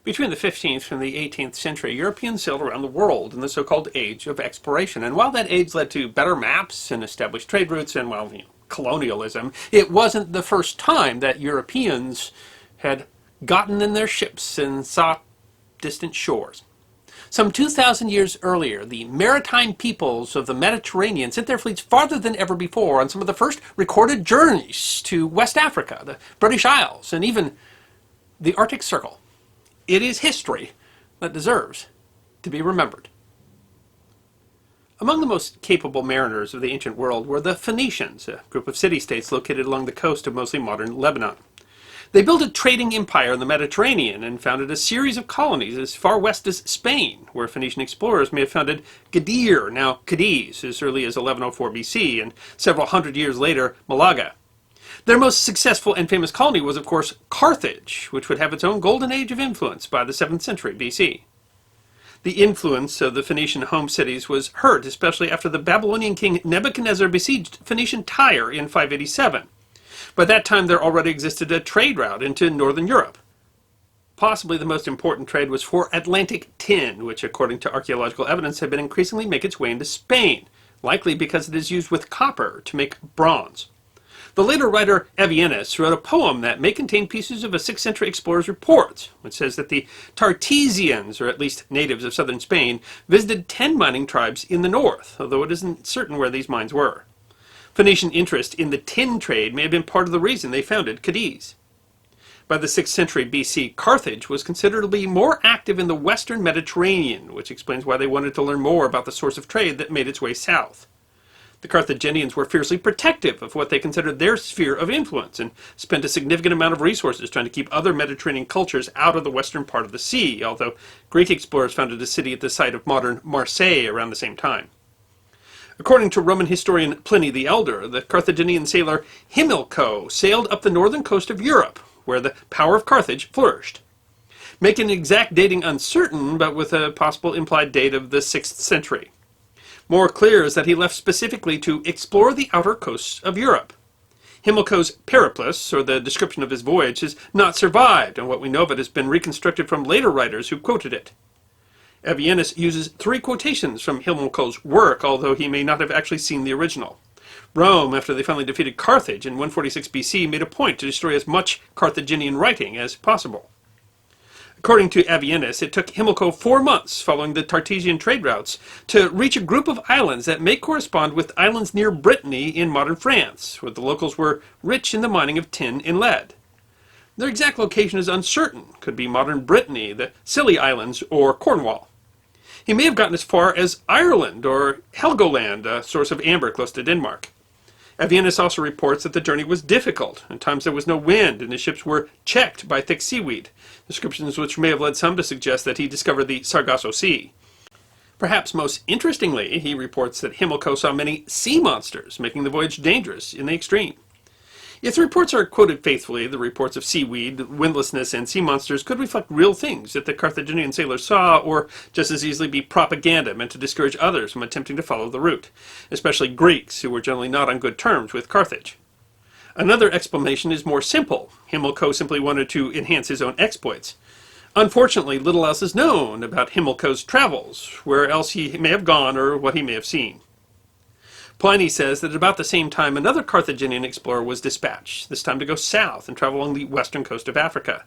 Between the 15th and the 18th century, Europeans sailed around the world in the so-called Age of Exploration. And while that age led to better maps and established trade routes and, well, colonialism, it wasn't the first time that Europeans had gotten in their ships and saw distant shores. Some 2,000 years earlier, the maritime peoples of the Mediterranean sent their fleets farther than ever before on some of the first recorded journeys to West Africa, the British Isles, and even the Arctic Circle. It is history that deserves to be remembered. Among the most capable mariners of the ancient world were the Phoenicians, a group of city-states located along the coast of mostly modern Lebanon. They built a trading empire in the Mediterranean and founded a series of colonies as far west as Spain, where Phoenician explorers may have founded Gadir, now Cadiz, as early as 1104 BC, and several hundred years later, Malaga. Their most successful and famous colony was, of course, Carthage, which would have its own golden age of influence by the 7th century BC. The influence of the Phoenician home cities was hurt, especially after the Babylonian king Nebuchadnezzar besieged Phoenician Tyre in 587. By that time, there already existed a trade route into northern Europe. Possibly the most important trade was for Atlantic tin, which, according to archaeological evidence, had been increasingly make its way into Spain, likely because it is used with copper to make bronze. The later writer Avienus wrote a poem that may contain pieces of a 6th century explorer's report, which says that the Tartessians, or at least natives of southern Spain, visited 10 mining tribes in the north, although it isn't certain where these mines were. Phoenician interest in the tin trade may have been part of the reason they founded Cadiz. By the 6th century BC, Carthage was considered to be more active in the western Mediterranean, which explains why they wanted to learn more about the source of trade that made its way south. The Carthaginians were fiercely protective of what they considered their sphere of influence and spent a significant amount of resources trying to keep other Mediterranean cultures out of the western part of the sea, although Greek explorers founded a city at the site of modern Marseille around the same time. According to Roman historian Pliny the Elder, the Carthaginian sailor Himilco sailed up the northern coast of Europe, where the power of Carthage flourished. Making exact dating uncertain, but with a possible implied date of the 6th century. More clear is that he left specifically to explore the outer coasts of Europe. Himilco's periplus, or the description of his voyage, has not survived, and what we know of it has been reconstructed from later writers who quoted it. Avienus uses 3 quotations from Himilco's work, although he may not have actually seen the original. Rome, after they finally defeated Carthage in 146 BC, made a point to destroy as much Carthaginian writing as possible. According to Avienus, it took Himilco 4 months following the Tartessian trade routes to reach a group of islands that may correspond with islands near Brittany in modern France, where the locals were rich in the mining of tin and lead. Their exact location is uncertain. Could be modern Brittany, the Scilly Islands, or Cornwall. He may have gotten as far as Ireland or Helgoland, a source of amber close to Denmark. Avienus also reports that the journey was difficult. At times there was no wind, and his ships were checked by thick seaweed, descriptions which may have led some to suggest that he discovered the Sargasso Sea. Perhaps most interestingly, he reports that Himilco saw many sea monsters, making the voyage dangerous in the extreme. If the reports are quoted faithfully, the reports of seaweed, windlessness, and sea monsters could reflect real things that the Carthaginian sailors saw, or just as easily be propaganda meant to discourage others from attempting to follow the route, especially Greeks, who were generally not on good terms with Carthage. Another explanation is more simple. Himilco simply wanted to enhance his own exploits. Unfortunately, little else is known about Himilco's travels, where else he may have gone or what he may have seen. Pliny says that at about the same time another Carthaginian explorer was dispatched, this time to go south and travel along the western coast of Africa.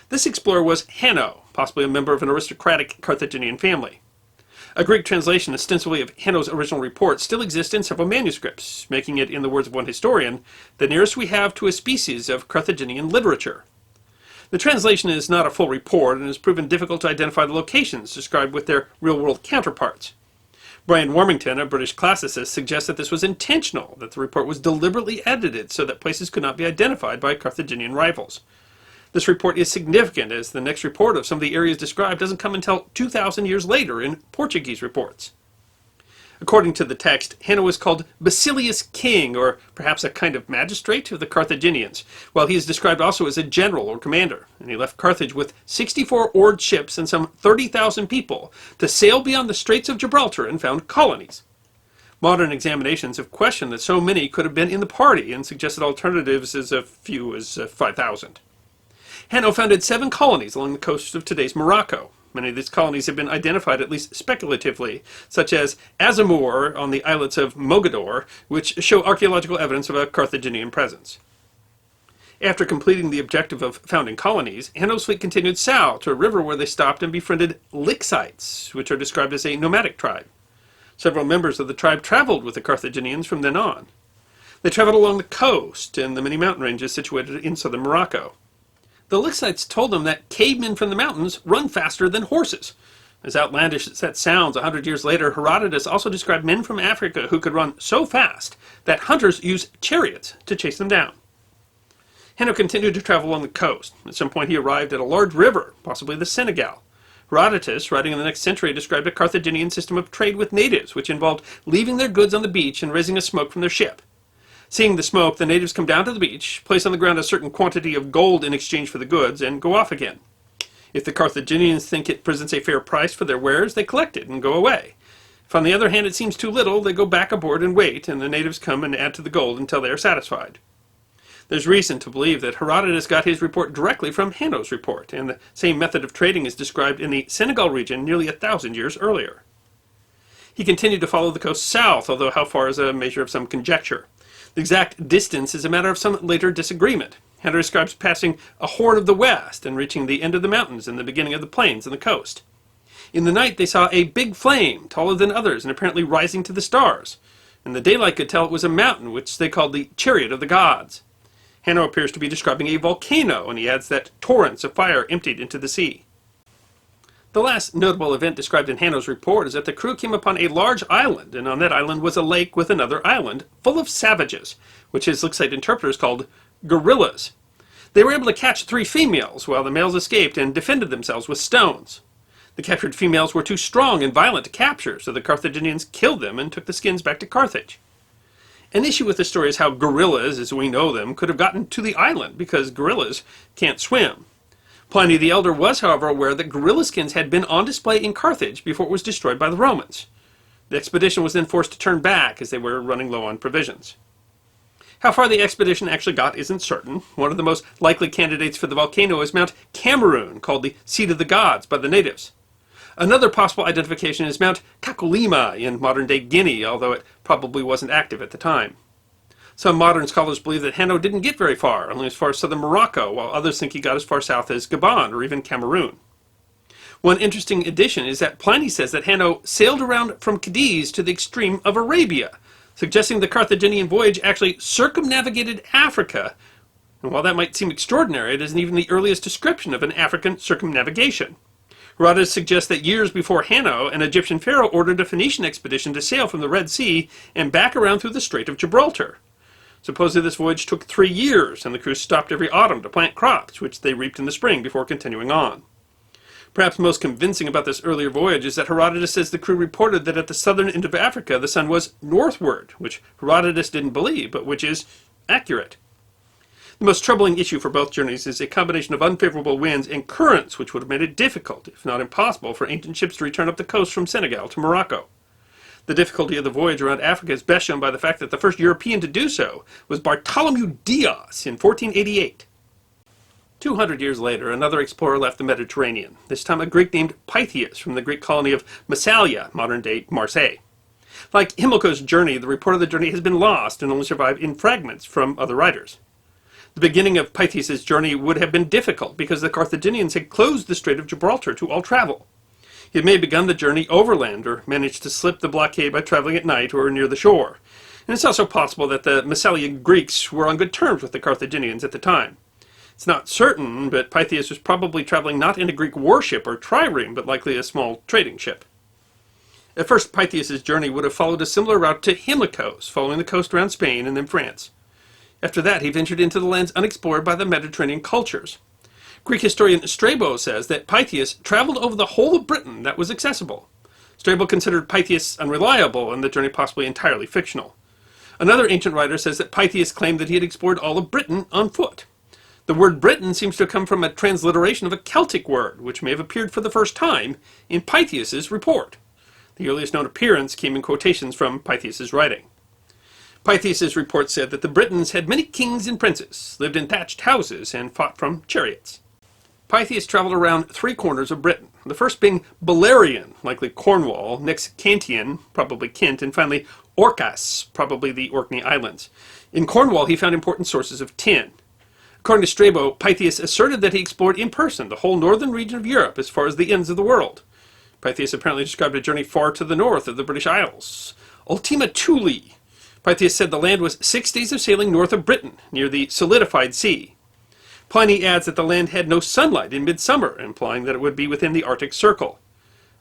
This explorer was Hanno, possibly a member of an aristocratic Carthaginian family. A Greek translation ostensibly of Hanno's original report still exists in several manuscripts, making it, in the words of one historian, the nearest we have to a species of Carthaginian literature. The translation is not a full report and has proven difficult to identify the locations described with their real-world counterparts. Brian Warmington, a British classicist, suggests that this was intentional, that the report was deliberately edited so that places could not be identified by Carthaginian rivals. This report is significant, as the next report of some of the areas described doesn't come until 2,000 years later in Portuguese reports. According to the text, Hanno was called Basilius King, or perhaps a kind of magistrate of the Carthaginians, while he is described also as a general or commander, and he left Carthage with 64 oared ships and some 30,000 people to sail beyond the Straits of Gibraltar and found colonies. Modern examinations have questioned that so many could have been in the party and suggested alternatives as few as 5,000. Hanno founded 7 colonies along the coast of today's Morocco. Many of these colonies have been identified, at least speculatively, such as Azamur on the islets of Mogador, which show archaeological evidence of a Carthaginian presence. After completing the objective of founding colonies, Hanno's fleet continued south to a river where they stopped and befriended Lixites, which are described as a nomadic tribe. Several members of the tribe traveled with the Carthaginians from then on. They traveled along the coast and the many mountain ranges situated in southern Morocco. The Lixites told them that cavemen from the mountains run faster than horses. As outlandish as that sounds, 100 years later, Herodotus also described men from Africa who could run so fast that hunters used chariots to chase them down. Hanno continued to travel along the coast. At some point he arrived at a large river, possibly the Senegal. Herodotus, writing in the next century, described a Carthaginian system of trade with natives, which involved leaving their goods on the beach and raising a smoke from their ship. Seeing the smoke, the natives come down to the beach, place on the ground a certain quantity of gold in exchange for the goods, and go off again. If the Carthaginians think it presents a fair price for their wares, they collect it and go away. If on the other hand it seems too little, they go back aboard and wait, and the natives come and add to the gold until they are satisfied. There's reason to believe that Herodotus got his report directly from Hanno's report, and the same method of trading is described in the Senegal region nearly 1,000 years earlier. He continued to follow the coast south, although how far is a measure of some conjecture. The exact distance is a matter of some later disagreement. Hanno describes passing a horn of the west and reaching the end of the mountains and the beginning of the plains and the coast. In the night they saw a big flame, taller than others and apparently rising to the stars. In the daylight could tell it was a mountain, which they called the chariot of the gods. Hanno appears to be describing a volcano, and he adds that torrents of fire emptied into the sea. The last notable event described in Hanno's report is that the crew came upon a large island, and on that island was a lake with another island, full of savages, which his Lixite interpreters called gorillas. They were able to catch 3 females, while the males escaped and defended themselves with stones. The captured females were too strong and violent to capture, so the Carthaginians killed them and took the skins back to Carthage. An issue with the story is how gorillas, as we know them, could have gotten to the island, because gorillas can't swim. Pliny the Elder was, however, aware that gorilla skins had been on display in Carthage before it was destroyed by the Romans. The expedition was then forced to turn back as they were running low on provisions. How far the expedition actually got isn't certain. One of the most likely candidates for the volcano is Mount Cameroon, called the Seat of the Gods by the natives. Another possible identification is Mount Kakulima in modern-day Guinea, although it probably wasn't active at the time. Some modern scholars believe that Hanno didn't get very far, only as far as southern Morocco, while others think he got as far south as Gabon or even Cameroon. One interesting addition is that Pliny says that Hanno sailed around from Cadiz to the extreme of Arabia, suggesting the Carthaginian voyage actually circumnavigated Africa. And while that might seem extraordinary, it isn't even the earliest description of an African circumnavigation. Herodotus suggests that years before Hanno, an Egyptian pharaoh ordered a Phoenician expedition to sail from the Red Sea and back around through the Strait of Gibraltar. Supposedly this voyage took 3 years, and the crew stopped every autumn to plant crops, which they reaped in the spring before continuing on. Perhaps most convincing about this earlier voyage is that Herodotus says the crew reported that at the southern end of Africa the sun was northward, which Herodotus didn't believe, but which is accurate. The most troubling issue for both journeys is a combination of unfavorable winds and currents, which would have made it difficult, if not impossible, for ancient ships to return up the coast from Senegal to Morocco. The difficulty of the voyage around Africa is best shown by the fact that the first European to do so was Bartholomew Diaz in 1488. 200 years later, another explorer left the Mediterranean, this time a Greek named Pytheas from the Greek colony of Massalia, modern-day Marseille. Like Himilco's journey, the report of the journey has been lost and only survived in fragments from other writers. The beginning of Pytheas' journey would have been difficult because the Carthaginians had closed the Strait of Gibraltar to all travel. He may have begun the journey overland or managed to slip the blockade by traveling at night or near the shore. And it's also possible that the Massalian Greeks were on good terms with the Carthaginians at the time. It's not certain, but Pytheas was probably traveling not in a Greek warship or trireme, but likely a small trading ship. At first, Pytheas' journey would have followed a similar route to Himilco's, following the coast around Spain and then France. After that, he ventured into the lands unexplored by the Mediterranean cultures. Greek historian Strabo says that Pytheas traveled over the whole of Britain that was accessible. Strabo considered Pytheas unreliable and the journey possibly entirely fictional. Another ancient writer says that Pytheas claimed that he had explored all of Britain on foot. The word Britain seems to have come from a transliteration of a Celtic word, which may have appeared for the first time in Pytheas' report. The earliest known appearance came in quotations from Pytheas' writing. Pytheas' report said that the Britons had many kings and princes, lived in thatched houses, and fought from chariots. Pytheas traveled around 3 corners of Britain, the first being Beleriand, likely Cornwall, next Cantian, probably Kent, and finally Orcas, probably the Orkney Islands. In Cornwall he found important sources of tin. According to Strabo, Pytheas asserted that he explored in person the whole northern region of Europe as far as the ends of the world. Pytheas apparently described a journey far to the north of the British Isles. Ultima Thule. Pytheas said the land was 6 days of sailing north of Britain, near the solidified sea. Pliny adds that the land had no sunlight in midsummer, implying that it would be within the Arctic Circle.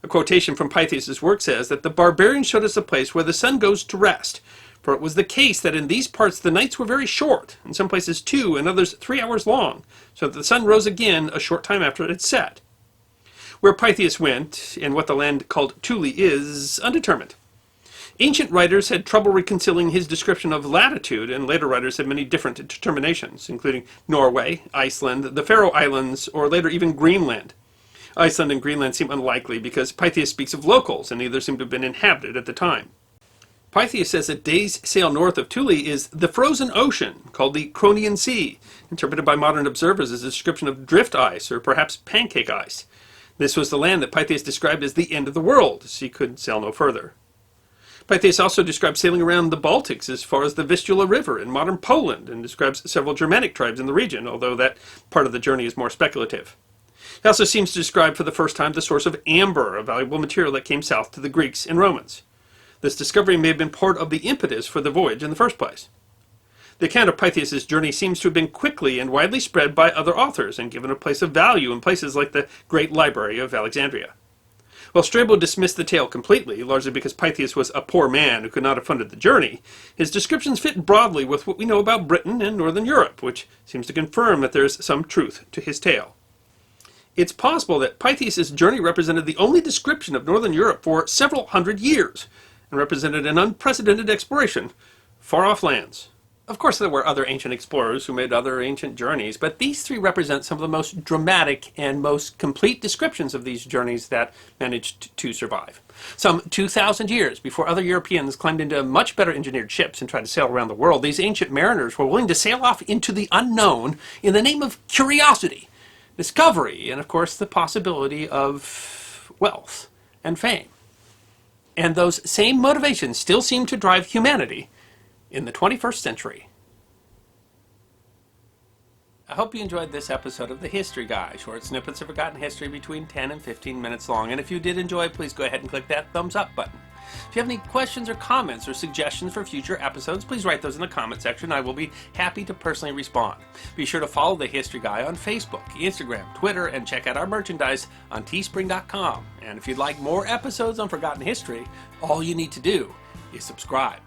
A quotation from Pytheas' work says that the barbarians showed us a place where the sun goes to rest, for it was the case that in these parts the nights were very short, in some places 2 and others 3 hours long, so that the sun rose again a short time after it had set. Where Pytheas went, and what the land called Thule is, undetermined. Ancient writers had trouble reconciling his description of latitude, and later writers had many different determinations, including Norway, Iceland, the Faroe Islands, or later even Greenland. Iceland and Greenland seem unlikely because Pytheas speaks of locals, and neither seem to have been inhabited at the time. Pytheas says that day's sail north of Thule is the frozen ocean, called the Cronian Sea, interpreted by modern observers as a description of drift ice, or perhaps pancake ice. This was the land that Pytheas described as the end of the world, as he could sail no further. Pytheas also describes sailing around the Baltics as far as the Vistula River in modern Poland, and describes several Germanic tribes in the region, although that part of the journey is more speculative. He also seems to describe for the first time the source of amber, a valuable material that came south to the Greeks and Romans. This discovery may have been part of the impetus for the voyage in the first place. The account of Pytheas' journey seems to have been quickly and widely spread by other authors, and given a place of value in places like the Great Library of Alexandria. While Strabo dismissed the tale completely, largely because Pytheas was a poor man who could not have funded the journey, his descriptions fit broadly with what we know about Britain and Northern Europe, which seems to confirm that there is some truth to his tale. It's possible that Pytheas' journey represented the only description of Northern Europe for several hundred years, and represented an unprecedented exploration, far-off lands. Of course, there were other ancient explorers who made other ancient journeys, but these 3 represent some of the most dramatic and most complete descriptions of these journeys that managed to survive. Some 2,000 years before other Europeans climbed into much better engineered ships and tried to sail around the world, these ancient mariners were willing to sail off into the unknown in the name of curiosity, discovery, and of course the possibility of wealth and fame. And those same motivations still seem to drive humanity in the 21st century. I hope you enjoyed this episode of The History Guy, short snippets of forgotten history between 10 and 15 minutes long. And if you did enjoy, please go ahead and click that thumbs up button. If you have any questions or comments or suggestions for future episodes, please write those in the comment section. I will be happy to personally respond. Be sure to follow The History Guy on Facebook, Instagram, Twitter, and check out our merchandise on teespring.com. And if you'd like more episodes on forgotten history, all you need to do is subscribe.